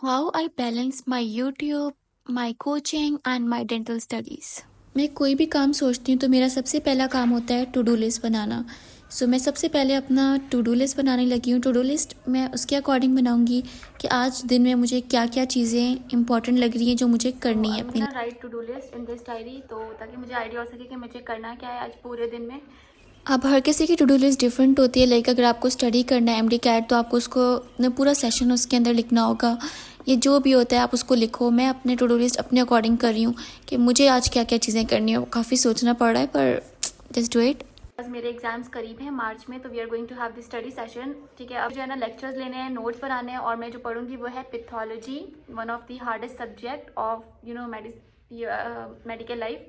How I balance my YouTube, my coaching and my dental studies. मैं कोई भी काम सोचती हूँ तो मेरा सबसे पहला काम होता है टू डू लिस्ट बनाना। मैं सबसे पहले अपना टू डू लिस्ट बनाने लगी हूँ। टू डू लिस्ट मैं उसके अकॉर्डिंग बनाऊँगी कि आज दिन में मुझे क्या क्या चीज़ें इंपॉर्टेंट लग रही हैं जो मुझे करनी है अपनी। Write to do list in this diary, तो ताकि मुझे आइडिया हो सके कि मुझे करना क्या है आज पूरे दिन में। अब हर किसी की टू डू लिस्ट डिफरेंट होती है। लाइक अगर आपको स्टडी करना है एमडी कैट तो आपको उसको पूरा सेशन उसके अंदर लिखना होगा। ये जो भी होता है आप उसको लिखो। मैं अपने टू डू लिस्ट अपने अकॉर्डिंग कर रही हूँ कि मुझे आज क्या क्या चीज़ें करनी है। काफ़ी सोचना पड़ रहा है पर जस्ट डू इट। बस मेरे एग्जाम्स करीब हैं मार्च में, तो we are going to have this study session. ठीक है, अब जो है ना लेक्चर्स लेने हैं, नोट्स बनाने हैं, और मैं जो पढ़ूंगी वो है pathology, one of the hardest subject of medical life.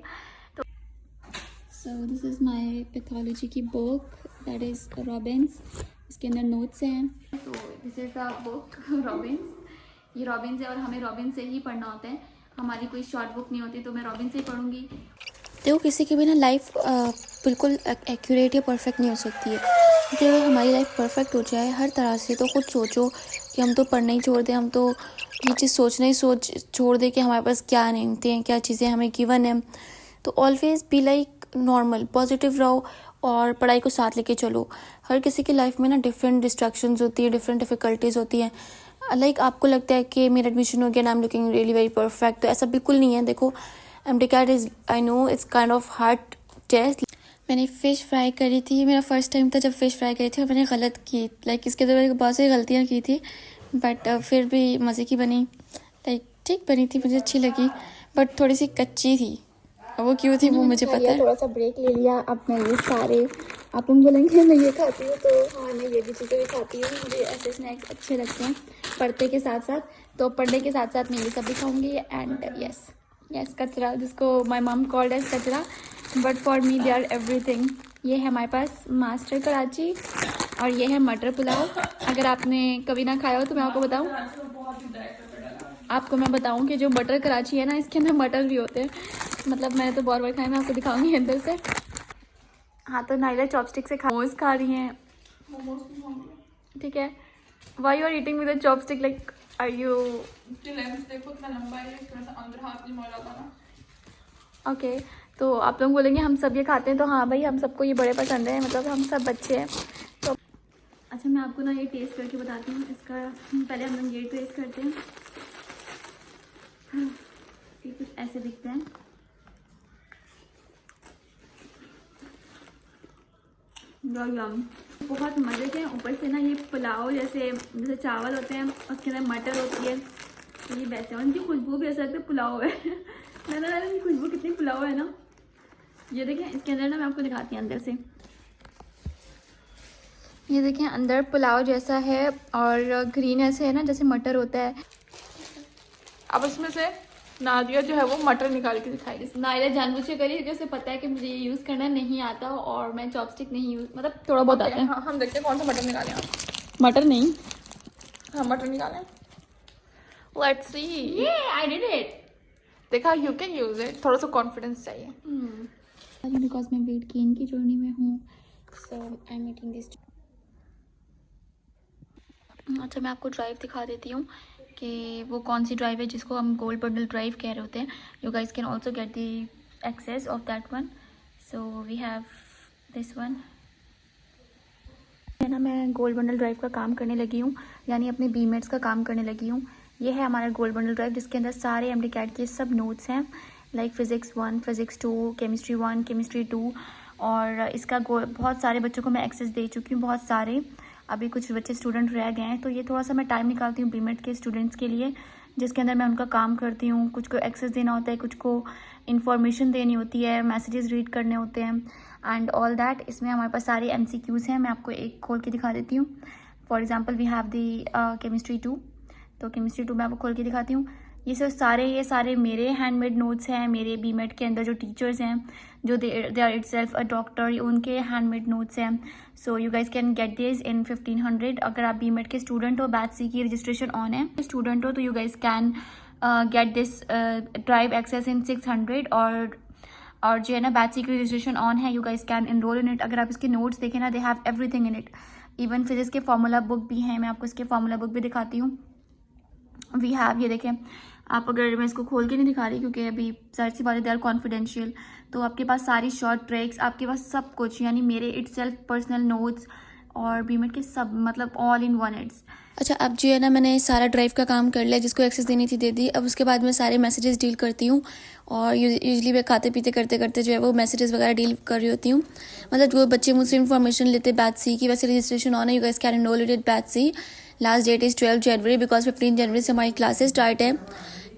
So this is my pathology की बुक, that is रॉबिन्स। इसके अंदर नोट्स हैं। तो this is the book Robins. ये रॉबिन्स है और हमें रॉबिन्स से ही पढ़ना होता है। हमारी कोई शॉर्ट बुक नहीं होती, तो मैं रॉबिन्स से ही पढ़ूंगी। देखो किसी की भी ना लाइफ बिल्कुल एक्यूरेट या परफेक्ट नहीं हो सकती है। क्योंकि अगर हमारी लाइफ परफेक्ट हो जाए हर तरह से तो खुद सोचो कि हम तो पढ़ना ही छोड़ दें, हम तो ये चीज़ सोचना ही छोड़ दें कि हमारे पास क्या नहीं हैं, क्या चीज़ें हमें गिवन है। तो always be like normal, positive रहो और पढ़ाई को साथ लेके चलो। हर किसी की लाइफ में ना डिफरेंट डिस्ट्रैक्शंस होती है, डिफरेंट डिफ़िकल्टीज़ होती हैं। लाइक आपको लगता है कि मेरा एडमिशन हो गया, I am looking really very perfect, तो ऐसा बिल्कुल नहीं है। देखो MD-CAT is, I know it's kind of hard test. मैंने फ़िश फ्राई करी थी, मेरा फर्स्ट टाइम था जब फ़िश फ्राई करी थी और मैंने गलत की। लाइक इसके अंदर मैंने बहुत सारी गलतियाँ की थी, बट फिर भी मज़े की बनी। लाइक ठीक बनी थी, मुझे अच्छी लगी, बट थोड़ी सी कच्ची थी। वो क्यों थी वो मुझे पता है। थोड़ा सा ब्रेक ले लिया। अब मैं ये सारे, आप लोग बोलेंगे मैं ये खाती हूँ, तो हाँ मैं ये भी चीज़ें भी खाती हूँ। मुझे ऐसे स्नैक्स अच्छे लगते हैं पढ़ते के साथ साथ, तो पढ़ने के साथ साथ मैं ये सब भी खाऊंगी। एंड यस कचरा, जिसको माय मम कॉल्ड एज कचरा, but for me they are everything. ये है हमारे पास मास्टर कराची और ये है मटर पुलाव। अगर आपने कभी ना खाया हो तो मैं आपको मैं बताऊं कि जो मटर कराची है ना, इसके अंदर मटर भी होते हैं। मतलब मैंने तो बहुत बार खाया, मैं आपको दिखाऊंगी अंदर से। हाँ, तो नाइला चॉपस्टिक से मोमोज खा रही हैं। ठीक है, why you are eating with chopstick, like are you? देखो कितना लंबा है, अंदर हाथ नहीं मारा था ना। ओके, तो आप लोग बोलेंगे हम सब ये खाते हैं, तो हाँ भाई हम सबको ये बड़े पसंद है, मतलब हम सब बच्चे हैं। तो अच्छा मैं आपको ना ये टेस्ट करके बताती हूँ इसका। पहले हम लोग ये टेस्ट करते हैं। ये कुछ ऐसे दिखते हैं। बहुत मज़े के। ऊपर से ना ये पुलाव जैसे चावल होते हैं, उसके अंदर मटर होती है, तो ये वैसे, और इनकी खुशबू भी ऐसा लगता है पुलाव है। मैंने इनकी खुशबू कितनी पुलाव है ना। ये देखें इसके अंदर ना, मैं आपको दिखाती हूँ अंदर से। ये देखें अंदर पुलाव जैसा है और ग्रीन ऐसे है ना, जैसे मटर होता है। अब इसमें से नादिया जो है वो मटर निकाल के दिखाएगी। नादिया जानबूझ के करी, जैसे पता है कि मुझे ये यूज़ करना नहीं आता और मैं चॉपस्टिक नहीं यूज़, मतलब थोड़ा बहुत आता है। हाँ, हम देखते हैं कौन सा मटर निकालें आप। मटर नहीं, हाँ मटर निकालें। Let's see, I did it. देखा, यू कैन यूज इट। थोड़ा सा कॉन्फिडेंस चाहिए। बिकॉज मैं वेट गेन की जर्नी में हूँ, सो आई एम ईटिंग दिस। अच्छा मैं आपको ड्राइव दिखा देती हूँ कि वो कौन सी ड्राइव है जिसको हम गोल्ड बंडल ड्राइव कह रहे होते हैं। You guys can also get the access of that one. So we have this one है ना। मैं गोल्ड बंडल ड्राइव का काम करने लगी हूँ, यानी अपने बीमेट्स का काम करने लगी हूँ। ये है हमारा गोल्ड बंडल ड्राइव, जिसके अंदर सारे MD-CAT के सब नोट्स हैं, like physics 1, physics 2, chemistry 1, chemistry 2। और इसका बहुत सारे बच्चों को मैं एक्सेस दे चुकी हूँ, बहुत सारे। अभी कुछ बच्चे स्टूडेंट रह गए हैं, तो ये थोड़ा सा मैं टाइम निकालती हूँ बीमेट के स्टूडेंट्स के लिए, जिसके अंदर मैं उनका काम करती हूँ। कुछ को एक्सेस देना होता है, कुछ को इन्फॉर्मेशन देनी होती है, मैसेजेस रीड करने होते हैं एंड ऑल दैट। इसमें हमारे पास सारे MCQs हैं। मैं आपको एक खोल के दिखा देती हूँ। For example we have the chemistry 2, तो केमिस्ट्री 2 मैं आपको खोल के दिखाती हूँ। ये सारे मेरे हैंडमेड नोट्स हैं। मेरे बीमेट के अंदर जो टीचर्स हैं, जो they are itself a doctor, उनके हैंडमेड नोट्स हैं। So you guys can get this in 1500। अगर आप बीमेट के स्टूडेंट हो, बैच सी की रजिस्ट्रेशन ऑन है, स्टूडेंट हो, तो you guys can get this drive access in 600। और जो है ना बैच सी की रजिस्ट्रेशन ऑन है, you guys can enroll in it. अगर आप इसके नोट्स देखें ना, they have everything in it. Even physics के फार्मूला बुक भी हैं, मैं आपको इसके फार्मूला बुक भी दिखाती हूँ। वी हैव, ये देखें आप, अगर मैं इसको खोल के नहीं दिखा रही क्योंकि अभी ज़ाहिर सी बात है दे आर कॉन्फिडेंशियल, तो आपके पास सारी शॉर्ट ट्रैक्स, आपके पास सब कुछ, यानी मेरे इटसेल्फ पर्सनल नोट्स और बीमेट के सब, मतलब ऑल इन वन इट्स। अच्छा, अब जो है ना, मैंने सारा ड्राइव का काम कर लिया, जिसको एक्सेस देनी थी दे दी। अब उसके बाद मैं सारे मैसेजेस डील करती हूँ, और यूजली मैं खाते पीते करते करते जो है वो मैसेजेस वगैरह डील कर रही होती हूँ। मतलब जो बच्चे मुझसे इन्फॉर्मेशन लेते बैच सी की, वैसे रजिस्ट्रेशन ऑन है, you guys can enrol it at batch C. Last date is 12 January, because 15 जनवरी से हमारी क्लासेस स्टार्ट है,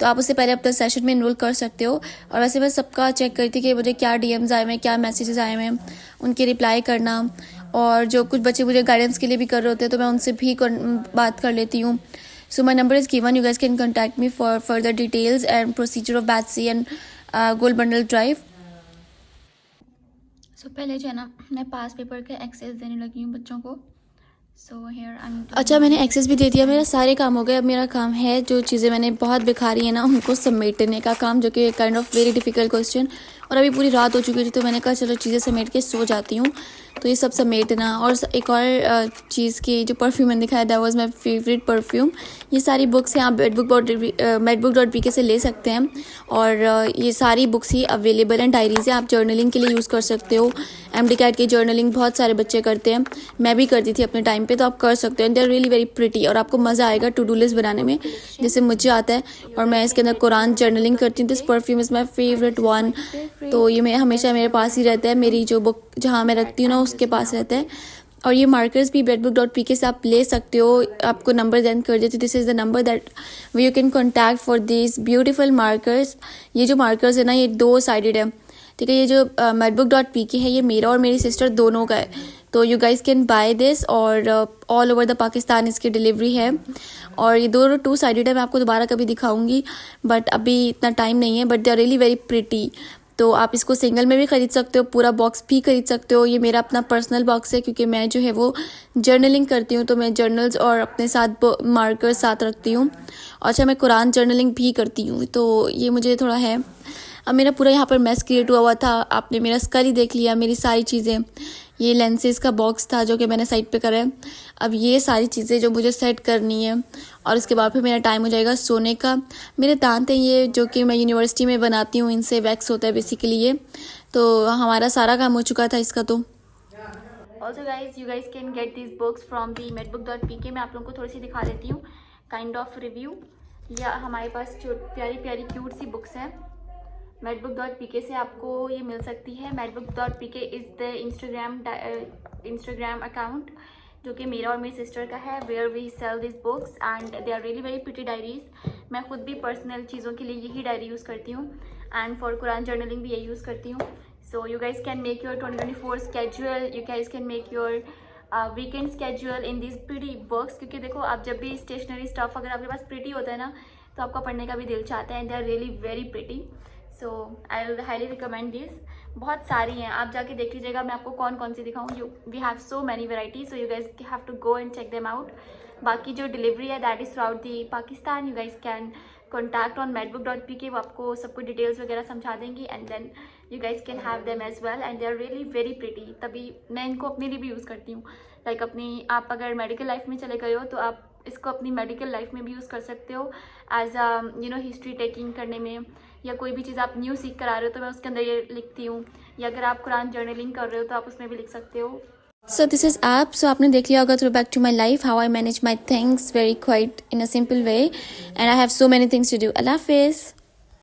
तो आप उससे पहले अपने सेशन में इनरोल कर सकते हो। और वैसे मैं सबका चेक करती कि मुझे क्या डीएम्स आए हुए हैं, क्या मैसेजेस आए हुए हैं, उनके रिप्लाई करना, और जो कुछ बच्चे मुझे गाइडेंस के लिए भी कर रहे होते हैं तो मैं उनसे भी बात कर लेती हूँ। So my number is given, you guys can contact me for further details and procedure of batch C and gold bundle drive. So पहले जो है ना, मैं पास पेपर का एक्सेस देने लगी हूँ बच्चों को। अच्छा, मैंने एक्सेस भी दे दिया, मेरा सारे काम हो गए। अब मेरा काम है जो चीज़ें मैंने बहुत बिखारी है ना, उनको समेटने का काम, जो कि kind of very difficult question. और अभी पूरी रात हो चुकी थी, तो मैंने कहा चलो चीज़ें समेट के सो जाती हूँ। तो ये सब समेटना, और एक और चीज़ की जो परफ्यूम मैंने दिखाया, that was my favourite perfume. ये सारी बुक्स हैं, आप medbook.pk से ले सकते हैं, और ये सारी बुक्स ही अवेलेबल हैं। डायरीज़ हैं, आप जर्नलिंग के लिए यूज़ कर सकते हो। MD-CAT की जर्नलिंग बहुत सारे बच्चे करते हैं, मैं भी करती थी अपने टाइम पे, तो आप कर सकते हो। And they are really very pretty, और आपको मज़ा आएगा टू डू लिस्ट बनाने में, जैसे मुझे आता है। और मैं इसके अंदर कुरान जर्नलिंग करती हूँ। This perfume is my favourite one, तो ये मैं हमेशा मेरे पास ही रहता है, मेरी जो बुक जहाँ मैं रखती हूँ ना उसके पास रहता है। और ये मार्कर्स भी medbook.pk से आप ले सकते हो, आपको नंबर देन कर देती हूँ। This is the number that you can contact for this beautiful markers. ये जो मार्कर्स है ना, ये 2 साइडेड है, ठीक है। ये जो medbook.pk है, ये मेरा और मेरी सिस्टर दोनों का है, तो you guys can by this, और ऑल ओवर द पाकिस्तान इसकी डिलीवरी है। और ये दोनों 2 साइडेड है, मैं आपको दोबारा कभी दिखाऊंगी, बट अभी इतना टाइम नहीं है। But they are really very pretty, तो आप इसको सिंगल में भी ख़रीद सकते हो, पूरा बॉक्स भी खरीद सकते हो। ये मेरा अपना पर्सनल बॉक्स है, क्योंकि मैं जो है वो जर्नलिंग करती हूँ, तो मैं जर्नल्स और अपने साथ मार्कर्स साथ रखती हूँ। और अच्छा, मैं कुरान जर्नलिंग भी करती हूँ, तो ये मुझे थोड़ा है। अब मेरा पूरा यहाँ पर मैस क्रिएट हुआ था, आपने मेरा स्कल ही देख लिया, मेरी सारी चीज़ें। ये लेंसेज का बॉक्स था जो कि मैंने साइड पे करा है। अब ये सारी चीज़ें जो मुझे सेट करनी है, और उसके बाद फिर मेरा टाइम हो जाएगा सोने का। मेरे दांत हैं ये, जो कि मैं यूनिवर्सिटी में बनाती हूँ, इनसे वैक्स होता है बेसिकली ये। तो हमारा सारा काम हो चुका था इसका। तो also guys, you guys can get this books from the medbook.pk। मैं आप लोगों को थोड़ी सी दिखा देती हूँ, काइंड ऑफ रिव्यू। या हमारे पास जो प्यारी प्यारी क्यूट सी बुक्स हैं, medbook.pk से आपको ये मिल सकती है। medbook.pk is the Instagram account जो कि मेरा और मेरी सिस्टर का है, where we sell this books and they are really very pretty diaries. मैं खुद भी पर्सनल चीज़ों के लिए यही डायरी यूज़ करती हूँ, एंड फॉर कुरान जर्नलिंग भी यही यूज़ करती हूँ। सो you guys can make your 2024 schedule, you guys can make your weekend schedule in this pretty books. क्योंकि देखो, आप जब भी स्टेशनरी स्टफ अगर आपके पास प्रिटी होता है ना, तो आपका पढ़ने का भी दिल चाहता है, and they are really very pretty. So I will highly recommend this. बहुत सारी हैं, आप जाके देख लीजिएगा मैं आपको कौन कौन सी दिखाऊँ। We have so many varieties, so you guys have to go and check them out. बाकी जो डिलीवरी है that is throughout the Pakistan. You guys can contact on medbook.pk, वो आपको सब कुछ डिटेल्स वगैरह समझा देंगी, and then you guys can have them as well, and they are really very pretty. तभी मैं इनको अपने लिए भी यूज़ करती हूँ। लाइक अपनी, आप अगर मेडिकल लाइफ में चले गए हो तो आप इसको अपनी मेडिकल लाइफ में भी यूज़ कर सकते हो, एज अ हिस्ट्री टेकिंग करने में, या कोई भी चीज़ आप न्यू सीख कर आ रहे हो तो मैं उसके अंदर ये लिखती हूँ, या अगर आप कुरान जर्नलिंग कर रहे हो तो आप उसमें भी लिख सकते हो। So this is app. So आपने देख लिया होगा through back to my life, how I manage my things very quite in a simple way, and I have so many things to do. अल्लाह हाफिज़।